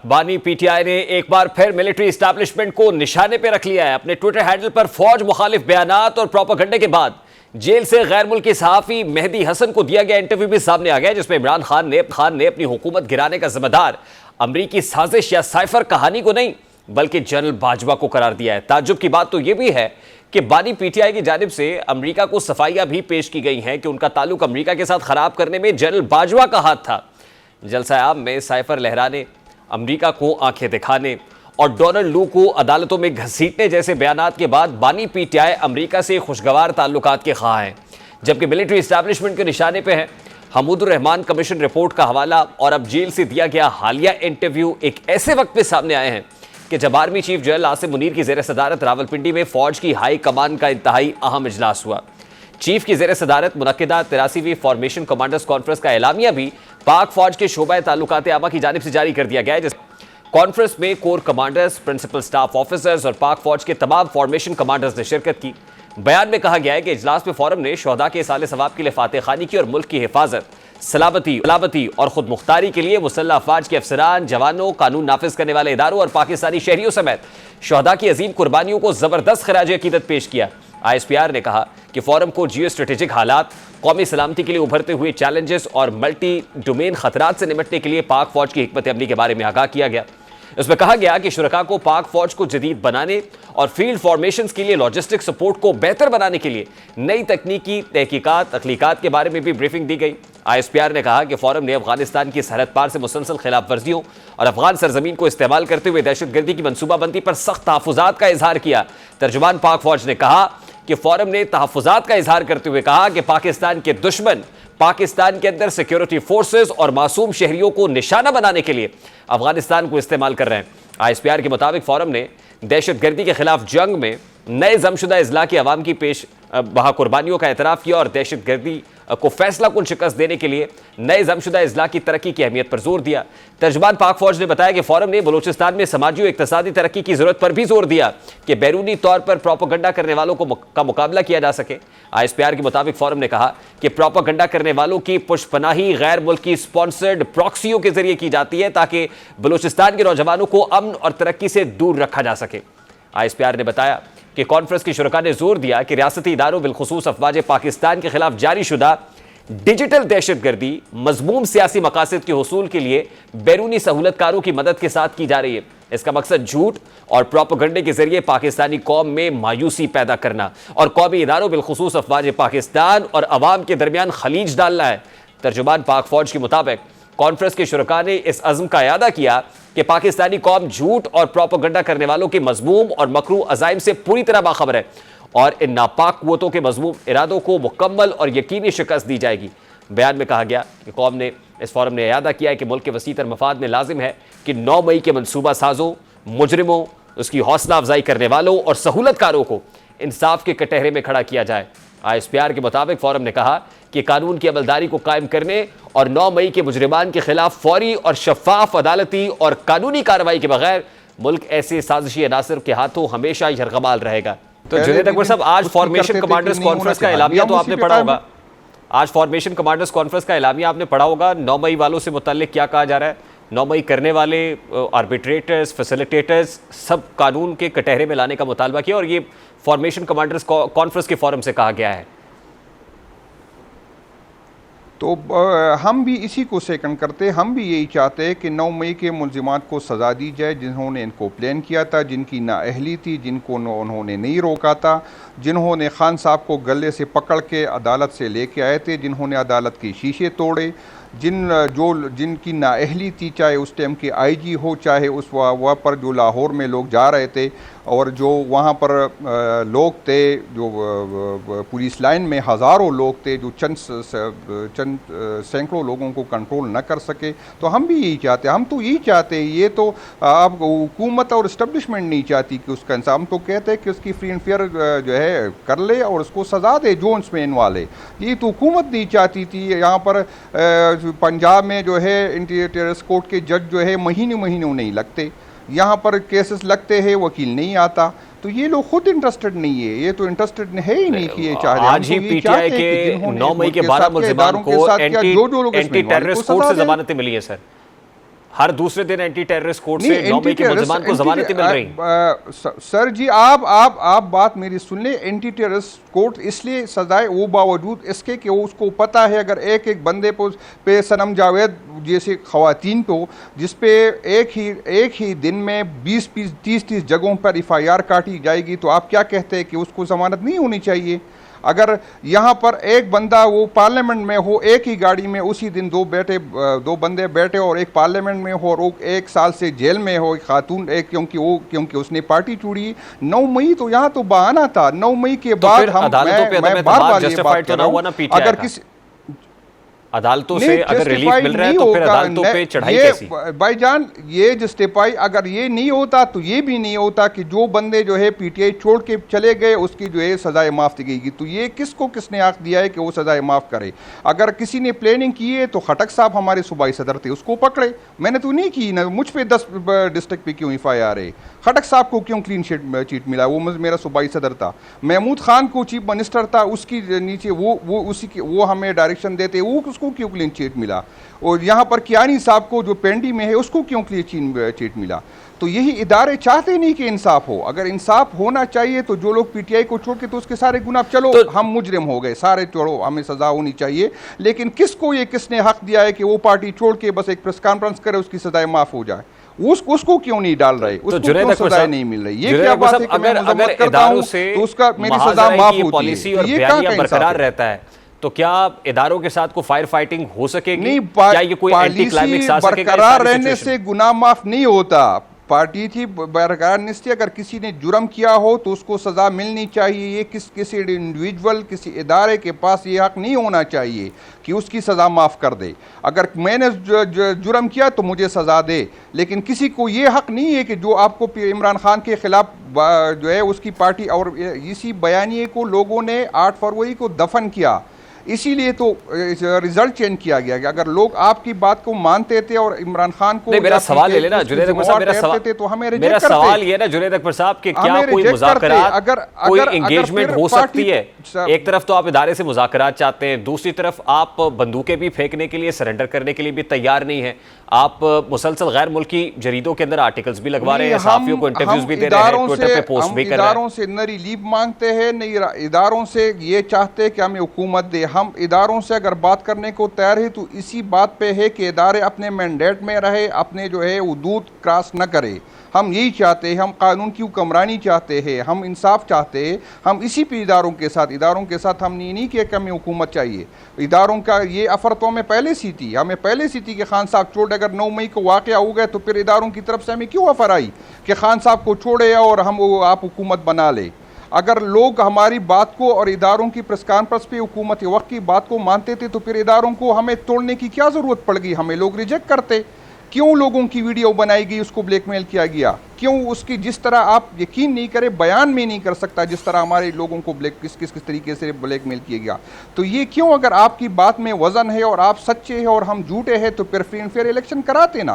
बानी पीटीआई ने एक बार फिर मिलिट्री एस्टैब्लिशमेंट को निशाने पर रख लिया है। अपने ट्विटर हैंडल पर फौज मुखालिफ बयानात और प्रोपेगेंडा के बाद जेल से गैर मुल्की सहाफी मेहदी हसन को दिया गया इंटरव्यू भी सामने आ गया, जिसमें इमरान खान ने अपनी हुकूमत गिराने का जिम्मेदार अमरीकी साजिश या साइफर कहानी को नहीं बल्कि जनरल बाजवा को करार दिया है। ताज्जुब की बात तो यह भी है कि बानी पीटीआई की जानिब से अमरीका को सफाइयां भी पेश की गई हैं कि उनका ताल्लुक अमरीका के साथ खराब करने में जनरल बाजवा का हाथ था। जलसा आम में साइफर लहराने, अमरीका को आंखें दिखाने और डोनाल्ड लू को अदालतों में घसीटने जैसे बयानात के बाद बानी पीटीआई अमरीका से खुशगवार ताल्लुकात के ख्वाह हैं, जबकि मिलिट्री एस्टैब्लिशमेंट के निशाने पे हैं। हमूदुर रहमान कमीशन रिपोर्ट का हवाला और अब जेल से दिया गया हालिया इंटरव्यू एक ऐसे वक्त पे सामने आए हैं कि जब army chief general Asim Munir की ज़ेर सदारत रावलपिंडी में फौज की हाई कमान का इंतहाई अहम इजलास हुआ। चीफ की ज़ेर सदारत मुनक्किदा 83वीं फॉर्मेशन कमांडर्स कॉन्फ्रेंस का एलामिया भी पाक फौज के शोबा ताल्लुकात आमा की जानिब से जारी कर दिया गया है। कॉन्फ्रेंस में core commanders, principal staff officers और पाक फौज के तमाम फॉर्मेशन कमांडर्स ने शिरकत की। बयान में कहा गया है कि इजलास में फोरम ने शोहदा के साले सवाब के लिए फातह खानी की और मुल्क की हिफाजत, सलामती और खुद मुख्तारी के लिए मुसल्लह अफवाज के अफसरान, जवानों, कानून नाफिज करने वाले इदारों और पाकिस्तानी शहरियों समेत शोहदा की अजीम कुर्बानियों को जबरदस्त खराज अकीदत पेश किया। ISPR ने कहा कि फोरम को जियो स्ट्रेटेजिक हालात, कौमी सलामती के लिए उभरते हुए चैलेंजेस और मल्टी डोमेन खतरात से निपटने के लिए पाक फौज की हिकमत अमली के बारे में आगाह किया गया। इसमें कहा गया कि शुरका को पाक फौज को जदीद बनाने और फील्ड फॉर्मेशंस के लिए लॉजिस्टिक सपोर्ट को बेहतर बनाने के लिए नई तकनीकी तहकीकात तख्लीकात के बारे में भी ब्रीफिंग दी गई। ISPR ने कहा कि फोरम ने अफगानिस्तान की सरहद पार से मुसलसल खिलाफ वर्जियों और अफगान सरजमीन को इस्तेमाल करते हुए दहशतगर्दी की मनसूबाबंदी पर सख्त तहफ़्फ़ुज़ात का इजहार किया। तर्जुमान पाक फौज ने कहा कि फोरम ने तहफ़्फ़ुज़ात का इजहार करते हुए कहा कि पाकिस्तान के दुश्मन पाकिस्तान के अंदर सिक्योरिटी फोर्सेस और मासूम शहरियों को निशाना बनाने के लिए अफगानिस्तान को इस्तेमाल कर रहे हैं। ISPR के मुताबिक फोरम ने दहशतगर्दी के खिलाफ जंग में नए जमशुदा इजला की आवाम की पेश बहा कुर्बानियों का एतराफ़ किया और दहशतगर्दी को फैसला कुन शिकस्त देने के लिए नए जमशुदा इजला की तरक्की की अहमियत पर जोर दिया। तर्जुमान पाक फौज ने बताया कि फोरम ने बलूचिस्तान में समाजी और इक्तसादी तरक्की की जरूरत पर भी जोर दिया कि बैरूनी तौर पर प्रोपेगेंडा करने वालों का मुकाबला किया जा सके। ISPR के मुताबिक फोरम ने कहा कि प्रोपेगेंडा करने वालों की पुष्पनाही गैर मुल्की स्पॉन्सर्ड प्रॉक्सियों के जरिए की जाती है ताकि बलूचिस्तान के नौजवानों को अमन और तरक्की से दूर रखा जा सके। ISPR ने बताया कि कॉन्फ्रेंस के शुरका ने जोर दिया कि रियासती इदारों बिलखुसूस अफवाज पाकिस्तान के खिलाफ जारी शुदा डिजिटल दहशतगर्दी मजमूम सियासी मकासद के हुसूल के लिए बैरूनी सहूलतकारों की मदद के साथ की जा रही है। इसका मकसद झूठ और प्रोपेगेंडे के जरिए पाकिस्तानी कौम में मायूसी पैदा करना और कौमी इदारों बिलखुसूस अफवाज पाकिस्तान और अवाम के दरमियान खलीज डालना है। तर्जुमान पाक फौज के मुताबिक कॉन्फ्रेंस के शुरका ने इस अज़्म का इयादा किया कि पाकिस्तानी कौम झूठ और प्रोपेगेंडा करने वालों के मजमूम और मकरू अज़ाइम से पूरी तरह बाखबर है और इन नापाक कुव्वतों के मजमूम इरादों को मुकम्मल और यकीनी शिकस्त दी जाएगी। बयान में कहा गया कि इस फोरम ने इयादा किया है कि मुल्क के वसीतर मफाद में लाजिम है कि 9 मई के मनसूबा साजों, मुजरिमों, उसकी हौसला अफजाई करने वालों और सहूलतकारों को इंसाफ के कटहरे में खड़ा किया जाए। ISPR के मुताबिक फोरम ने कहा कि कानून की अमलदारी को कायम करने और 9 मई के मुजरिमान के खिलाफ फौरी और शफाफ अदालती और कानूनी कार्रवाई के बगैर मुल्क ऐसे साजिशी अनासर के हाथों हमेशा यरगमाल रहेगा। तो जुनैद अकबर साहब, आज फॉर्मेशन कमांडर्स कॉन्फ्रेंस का एलामिया तो आपने पढ़ा होगा, आज फॉर्मेशन कमांडर्स कॉन्फ्रेंस का एलामिया आपने पढ़ा होगा। 9 मई वालों से मुतल्लिक क्या कहा जा रहा है? 9 मई करने वाले आर्बिट्रेटर्स, फैसिलिटेटर्स सब कानून के कटहरे में लाने का मुतालबा किया और ये फॉर्मेशन कमांडर्स कॉन्फ्रेंस के फोरम से कहा गया है। तो हम भी इसी को सेकंड करते, हम भी यही चाहते हैं कि 9 मई के मुलजिमात को सज़ा दी जाए जिन्होंने इनको प्लान किया था, जिनकी नाअहली थी, जिनको उन्होंने नहीं रोका था, जिन्होंने खान साहब को गले से पकड़ के अदालत से लेके आए थे, जिन्होंने अदालत के शीशे तोड़े, जिनकी नाअहली थी, चाहे उस टाइम के IG हो, चाहे उस वहाँ पर जो लाहौर में लोग जा रहे थे और जो वहाँ पर लोग थे, जो पुलिस लाइन में हज़ारों लोग थे जो चंद सैकड़ों लोगों को कंट्रोल न कर सके। तो हम भी यही चाहते हैं, हम तो यही चाहते हैं, ये तो अब हुकूमत और इस्टब्लिशमेंट नहीं चाहती कि उसका इंसाफ, हम तो कहते हैं कि उसकी फ्री एंड फेयर जो है कर ले और उसको सज़ा दे जो उसमें इन्वॉल्व है। ये तो हुकूमत नहीं चाहती थी। यहाँ पर पंजाब में जो है इंटीरियर कोर्ट के जज जो है महीने नहीं लगते, यहाँ पर केसेस लगते हैं, वकील नहीं आता। तो ये लोग खुद इंटरेस्टेड नहीं है, ये तो इंटरेस्टेड है ही नहीं कि ये चाह रहे हैं। आज ही पीटीआई के 9 मई के 12 मुल्जिमान को एंटी टेररिस्ट कोर्ट से जमानतें मिली है सर। हर दूसरे दिन एंटी टेररिस्ट कोर्ट नहीं, से 9 मई के मुल्जिमान को जमानतें मिल रही। सर जी आप बात मेरी सुन ले। एंटी टेररिस्ट कोर्ट इसलिए सजाए वो बावजूद इसके कि वो उसको पता है अगर एक एक बंदे पे सनम जावेद जैसे खवातीन को जिस पे एक ही दिन में 20-30 जगहों पर FIR काटी जाएगी, तो आप क्या कहते हैं कि उसको जमानत नहीं होनी चाहिए? अगर यहाँ पर एक बंदा वो पार्लियामेंट में हो, एक ही गाड़ी में उसी दिन दो बंदे बैठे और एक पार्लियामेंट में हो और वो 1 साल से जेल में हो, एक खातून एक क्योंकि उसने पार्टी छोड़ी। 9 मई तो यहाँ तो बहाना था। 9 मई के बाद हम मैं बार-बार ये बात कर रहा हूँ, अगर किसी अदालतों से अगर रिलीफ मिल रहा है तो फिर अदालतों पे चढ़ाई कैसी? भाईजान ये जस्टिफाई अगर ये नहीं होता तो ये भी नहीं होता कि जो बंदे जो है PTI छोड़ के चले गए उसकी जो है सजाए माफ दी गई। तो ये किसने हक दिया है कि वो सजाए माफ करे? अगर किसी ने प्लानिंग की है तो खटक साहब हमारे सूबाई सदर थे, उसको पकड़े। मैंने तो नहीं की ना, मुझ पे 10 डिस्ट्रिक्ट पे क्यों FIR है? खटक साहब को क्यों क्लीन चीट मिला? वो मेरा सूबाई सदर था। महमूद खान को चीफ मिनिस्टर था, उसकी नीचे वो हमें डायरेक्शन देते, उसको क्यों क्लीन चिट मिला? और यहाँ पर कियानी साहब को जो पेंडी में है उसको क्यों क्लीन चिट मिला? तो यही इदारे चाहते नहीं कि इंसाफ हो। अगर इंसाफ होना चाहिए तो जो लोग PTI को छोड़ के तो उसके सारे गुनाह, चलो तो हम मुजरिम हो गए सारे, छोड़ो, हमें सजा होनी चाहिए। लेकिन किसने हक दिया है कि वो पार्टी छोड़ के बस एक प्रेस कॉन्फ्रेंस करे उसकी सजाएं माफ हो जाए? उसको क्यों नहीं डाल रहे? उसको क्यों सजाएं नहीं मिल रही? ये क्या बात है कि मैं मजम्मत करता हूं तो उसका मेरी सजा माफ होती है? ये क्या बरकरार रहता है तो क्या इदारों के साथ को फायर फाइटिंग हो सकेगी? नहीं, क्या ये कोई एंटी क्लाइमेक्स आ सकेगा? बरकरार रहने से गुनाह माफ नहीं होता। पार्टी थी बरकरार निश्चय, अगर किसी ने जुर्म किया हो तो उसको सजा मिलनी चाहिए। ये किसी इंडिविजुअल किसी इदारे के पास ये हक नहीं होना चाहिए कि उसकी सज़ा माफ़ कर दे। अगर मैंने जुर्म किया तो मुझे सज़ा दे, लेकिन किसी को ये हक नहीं है कि जो आपको इमरान खान के ख़िलाफ़ जो है उसकी पार्टी, और इसी बयानिए को लोगों ने 8 फरवरी को दफन किया, इसीलिए तो रिजल्ट चेंज किया गया कि अगर लोग आपकी बात को मानते थे और इमरान खान को मेरा सवाल ले लेना जुनैद अकबर साहब, मेरा सवाल ये ना जुनैद अकबर साहब कि क्या कोई मुज़ाकरात, कोई एंगेजमेंट हो सकती है? एक तरफ तो आप इदारे से मुज़ाकरात चाहते हैं, दूसरी तरफ आप बंदूकें भी फेंकने के लिए, सरेंडर करने के लिए भी तैयार नहीं है। आप मुसलसल गैर मुल्की जरीदों के अंदर आर्टिकल्स भी लगवा रहे हैं, सहाफियों को इंटरव्यूज भी दे रहे हैं, ट्विटर पे पोस्ट भी कर रहे हैं। इदारों से न रिलीफ मांगते हैं, न इदारों से ये चाहते हैं कि हमें हुकूमत दे। हम इदारों से अगर बात करने को तैयार है तो इसी बात पे है कि इदारे अपने मैंडेट में रहे, अपने जो है हुदूद क्रॉस न करे। हम यही चाहते हैं, हम कानून की हुक्मरानी चाहते हैं, हम इंसाफ चाहते हैं। हम इसी पे इदारों के साथ हम नहीं कि हमें हुकूमत चाहिए। इदारों का ये अफर तो हमें पहले सी थी, कि खान साहब छोड़, अगर 9 मई को वाक़या हो गया तो फिर इदारों की तरफ से हमें क्यों अफर आई कि खान साहब को छोड़े और आप हुकूमत बना ले? अगर लोग हमारी बात को और इदारों की प्रेस कॉन्फ्रेंस पे हुकूमत वक्त की बात को मानते थे तो फिर इदारों को हमें तोड़ने की क्या ज़रूरत पड़ गई? हमें लोग रिजेक्ट करते। क्यों लोगों की वीडियो बनाई गई, उसको ब्लैकमेल किया गया? क्यों उसकी, जिस तरह आप यकीन नहीं करें, बयान में नहीं कर सकता जिस तरह हमारे लोगों को किस तरीके से ब्लैकमेल किया गया। तो ये क्यों, अगर आपकी बात में वजन है और आप सच्चे हैं और हम झूठे हैं तो फिर फ्री एंड फेयर इलेक्शन कराते ना।